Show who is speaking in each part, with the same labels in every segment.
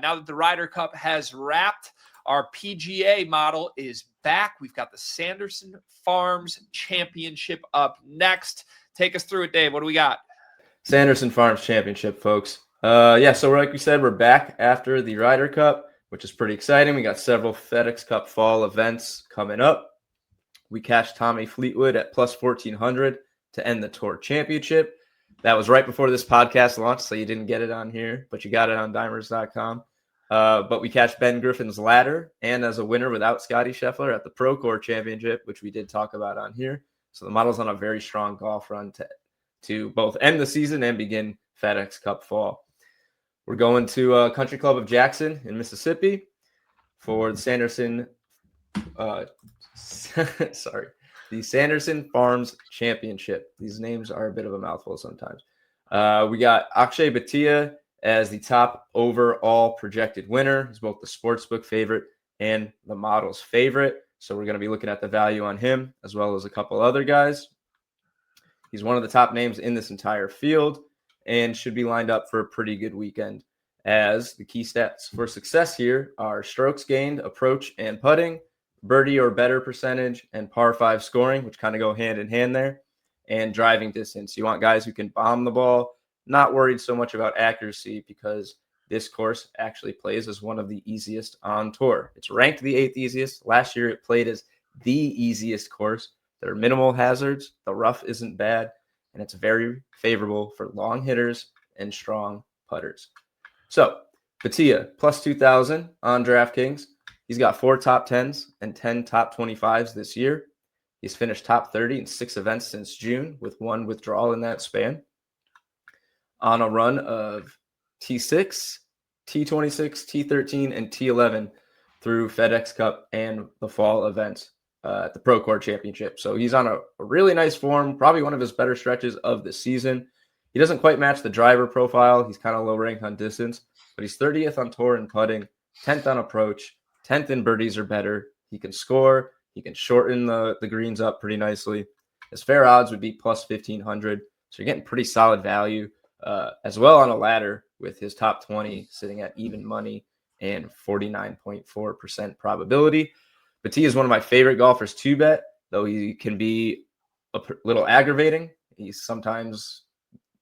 Speaker 1: Now that the Ryder Cup has wrapped, our PGA model is back. We've got the Sanderson Farms Championship up next. Take us through it, Dave. What do we got?
Speaker 2: Sanderson Farms Championship, folks. So like we said, we're back after the Ryder Cup, which is pretty exciting. We got several FedExCup Fall events coming up. We cashed Tommy Fleetwood at plus 1,400 to end the Tour Championship. That was right before this podcast launched, so you didn't get it on here, but you got it on dimers.com. But we cashed Ben Griffin's ladder and as a winner without Scotty Scheffler at the Procore Championship, which we did talk about on here. So the model's on a very strong golf run to both end the season and begin FedExCup Fall. We're going to Country Club of Jackson in Mississippi for the Sanderson the Sanderson Farms Championship. These names are a bit of a mouthful sometimes. We got Akshay Bhatia as the top overall projected winner. He's both the sportsbook favorite and the model's favorite. So we're going to be looking at the value on him as well as a couple other guys. He's one of the top names in this entire field and should be lined up for a pretty good weekend, as the key stats for success here are strokes gained, approach and putting, birdie or better percentage, and par 5 scoring, which kind of go hand in hand there, and driving distance. You want guys who can bomb the ball, not worried so much about accuracy, because this course actually plays as one of the easiest on tour. It's ranked the 8th easiest. Last year it played as the easiest course. There are minimal hazards, the rough isn't bad, and it's very favorable for long hitters and strong putters. So Bhatia plus 2,000 on DraftKings. He's got 4 top 10s and 10 top 25s this year. He's finished top 30 in 6 events since June, with 1 withdrawal in that span. On a run of T6, T26, T13, and T11 through FedEx Cup and the fall events at the Procore Championship. So he's on a really nice form, probably one of his better stretches of the season. He doesn't quite match the driver profile. He's kind of low ranked on distance, but he's 30th on tour in putting, 10th on approach, 10th in birdies or better. He can score. He can shorten the greens up pretty nicely. His fair odds would be plus 1,500. So you're getting pretty solid value as well on a ladder, with his top 20 sitting at even money and 49.4% probability. Bhatia is one of my favorite golfers to bet, though he can be a little aggravating. He sometimes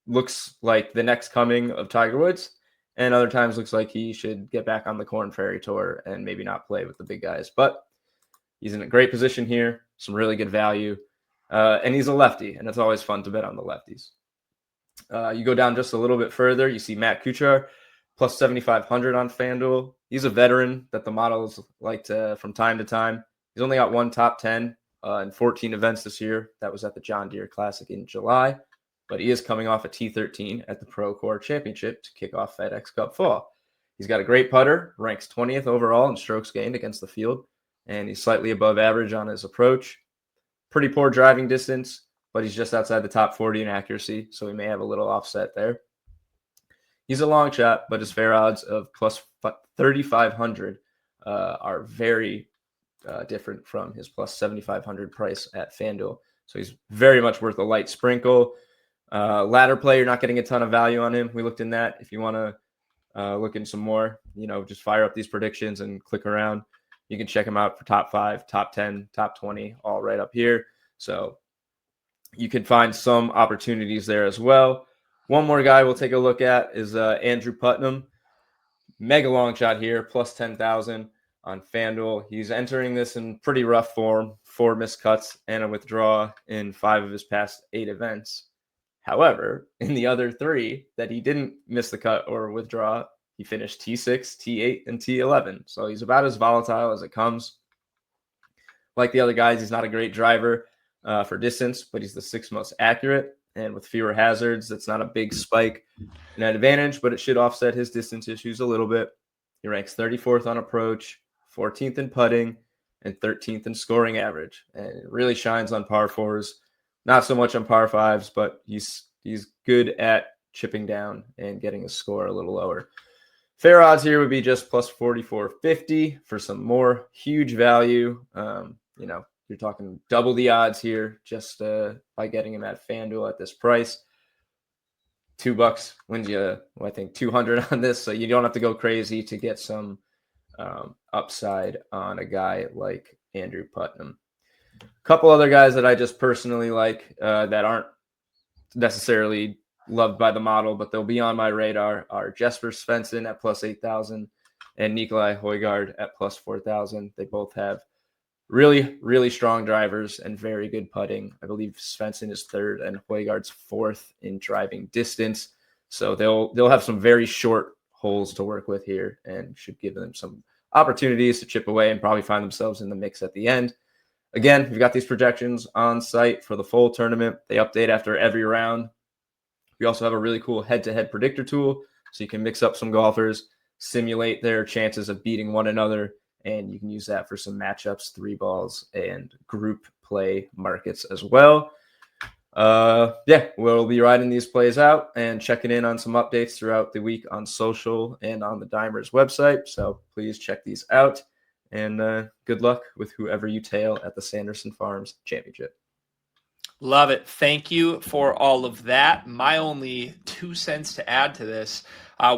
Speaker 2: looks like the next coming of Tiger Woods, and other times looks like he should get back on the Korn Ferry Tour and maybe not play with the big guys. But he's in a great position here, some really good value, and he's a lefty, and it's always fun to bet on the lefties. You go down just a little bit further, you see Matt Kuchar plus 7,500 on FanDuel. He's a veteran that the models like to from time to time. He's only got 1 top 10 in 14 events this year. That was at the John Deere Classic in July. But he is coming off a T13 at the Procore Championship to kick off FedExCup Fall. He's got a great putter, ranks 20th overall in strokes gained against the field, and he's slightly above average on his approach. Pretty poor driving distance, but he's just outside the top 40 in accuracy, so he may have a little offset there. He's a long shot, but his fair odds of plus 3,500 are very different from his plus 7,500 price at FanDuel. So he's very much worth a light sprinkle. Ladder play, you're not getting a ton of value on him. We looked in that. If you want to look in some more, just fire up these predictions and click around. You can check him out for top 5, top 10, top 20, all right up here. So you can find some opportunities there as well. One more guy we'll take a look at is Andrew Putnam. Mega long shot here, plus 10,000 on FanDuel. He's entering this in pretty rough form, 4 missed cuts and a withdrawal in 5 of his past 8 events. However, in the other 3 that he didn't miss the cut or withdraw, he finished T6, T8, and T11. So he's about as volatile as it comes. Like the other guys, he's not a great driver for distance, but he's the 6th most accurate. And with fewer hazards, that's not a big spike in that advantage, but it should offset his distance issues a little bit. He ranks 34th on approach, 14th in putting, and 13th in scoring average. And it really shines on par 4s. Not so much on par 5s, but he's good at chipping down and getting a score a little lower. Fair odds here would be just plus 4,450 for some more huge value. You're talking double the odds here just by getting him at FanDuel at this price. $2 wins you, I think, 200 on this. So you don't have to go crazy to get some upside on a guy like Andrew Putnam. A couple other guys that I just personally like that aren't necessarily loved by the model, but they'll be on my radar are Jesper Svensson at plus 8,000 and Nikolai Højgaard at plus 4,000. They both have really, really strong drivers and very good putting. I believe Svensson is third and Højgaard's fourth in driving distance. So they'll have some very short holes to work with here and should give them some opportunities to chip away and probably find themselves in the mix at the end. Again, we've got these projections on site for the full tournament. They update after every round. We also have a really cool head-to-head predictor tool, so you can mix up some golfers, simulate their chances of beating one another, and you can use that for some matchups, 3-balls, and group play markets as well. We'll be riding these plays out and checking in on some updates throughout the week on social and on the Dimers website. So please check these out, and good luck with whoever you tail at the Sanderson Farms Championship.
Speaker 1: Love it. Thank you for all of that. My only 2 cents to add to this,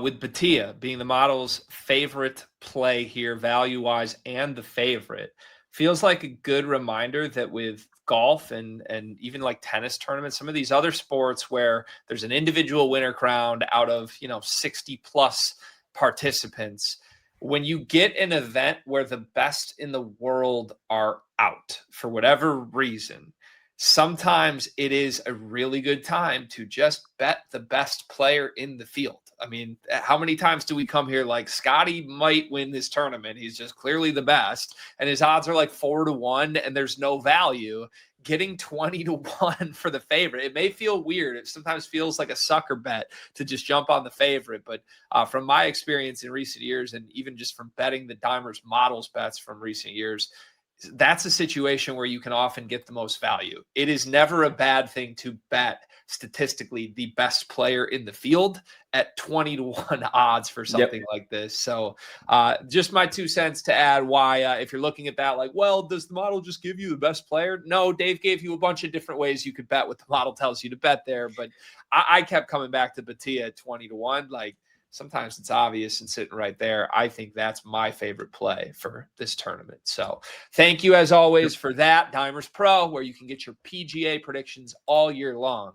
Speaker 1: with Bhatia being the model's favorite play here, value-wise, and the favorite, feels like a good reminder that with golf and even like tennis tournaments, some of these other sports where there's an individual winner crowned out of 60 plus participants, when you get an event where the best in the world are out for whatever reason, sometimes it is a really good time to just bet the best player in the field. I mean, how many times do we come here like Scotty might win this tournament? He's just clearly the best, and his odds are like 4-1, and there's no value. Getting 20-1 for the favorite, it may feel weird. It sometimes feels like a sucker bet to just jump on the favorite. But from my experience in recent years, and even just from betting the Dimers models bets from recent years, that's a situation where you can often get the most value. It is never a bad thing to bet statistically the best player in the field at 20-1 odds for something like this. So just my 2 cents to add why, if you're looking at that, like, well, does the model just give you the best player? No, Dave gave you a bunch of different ways you could bet what the model tells you to bet there. But I kept coming back to Bhatia at 20-1. Like, sometimes it's obvious and sitting right there. I think that's my favorite play for this tournament. So thank you as always for that. Dimers Pro, where you can get your PGA predictions all year long.